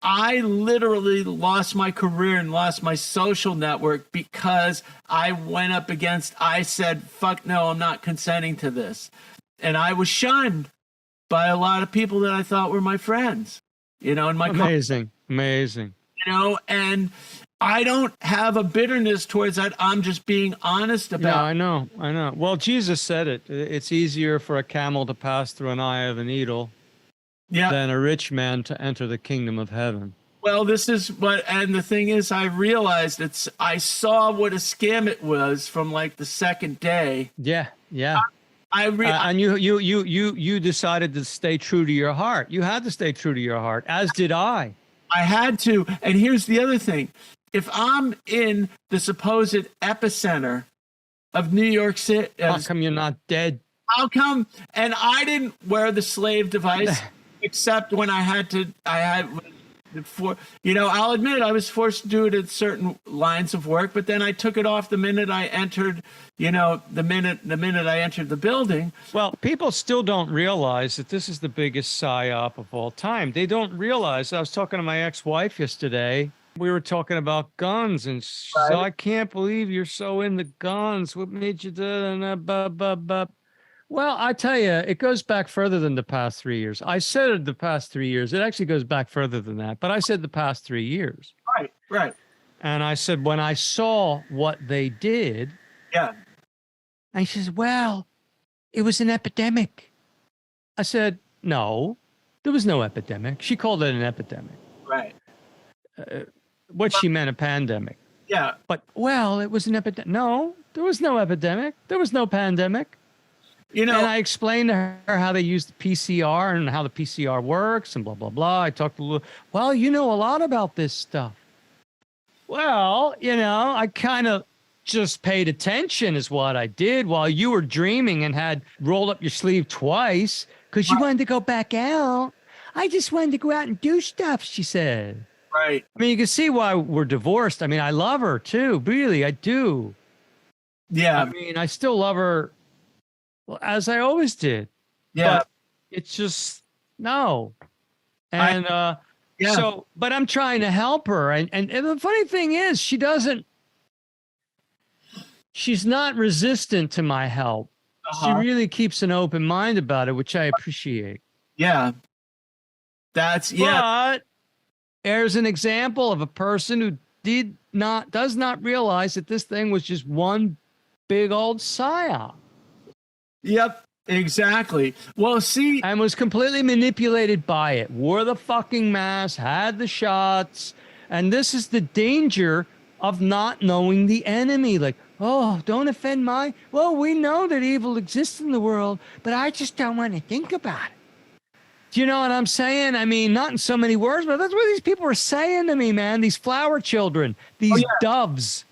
I literally lost my career and lost my social network because I went up against, I said, fuck no, I'm not consenting to this. And I was shunned by a lot of people that I thought were my friends, in my amazing. And I don't have a bitterness towards that. I'm just being honest about it. I know. Well, Jesus said it. It's easier for a camel to pass through an eye of a needle than a rich man to enter the kingdom of heaven. Well, this is and the thing is, I realized I saw what a scam it was from like the second day. Yeah. And you decided to stay true to your heart. You had to stay true to your heart, as did I. I had to. And here's the other thing. If I'm in the supposed epicenter of New York City, how come you're not dead? How come? And I didn't wear the slave device except when I had, I'll admit I was forced to do it at certain lines of work, but then I took it off the minute I entered, the minute I entered the building. Well, people still don't realize that this is the biggest psyop of all time. They don't realize. I was talking to my ex-wife yesterday. We were talking about guns, and so I can't believe you're so into guns. What made you do that? Well, I tell you, it goes back further than the past 3 years. I said the past 3 years. It actually goes back further than that, but I said the past 3 years. Right. And I said, when I saw what they did, and she says, well, it was an epidemic. I said, no, there was no epidemic. She called it an epidemic. Right. She meant a pandemic. Yeah. But, well, it was an epidemic. No, there was no epidemic. There was no pandemic. And I explained to her how they use the PCR and how the PCR works and blah, blah, blah. I talked a little, well, you know a lot about this stuff. Well, I kind of just paid attention is what I did while you were dreaming and had rolled up your sleeve twice because you wanted to go back out. I just wanted to go out and do stuff, she said. Right. I mean, you can see why we're divorced. I mean, I love her too. Really, I do. Yeah. I mean, I still love her. Well, as I always did. Yeah. But it's just, no. And so, but I'm trying to help her. And the funny thing is, she's not resistant to my help. She really keeps an open mind about it, which I appreciate. Yeah. But there's an example of a person who does not realize that this thing was just one big old psyop. Yep, exactly. Well, see, and was completely manipulated by it. Wore the fucking mask, had the shots, and this is the danger of not knowing the enemy. Like, oh, don't offend well, we know that evil exists in the world, but I just don't want to think about it. Do you know what I'm saying? I mean, not in so many words, but that's what these people are saying to me, man. These flower children, these doves.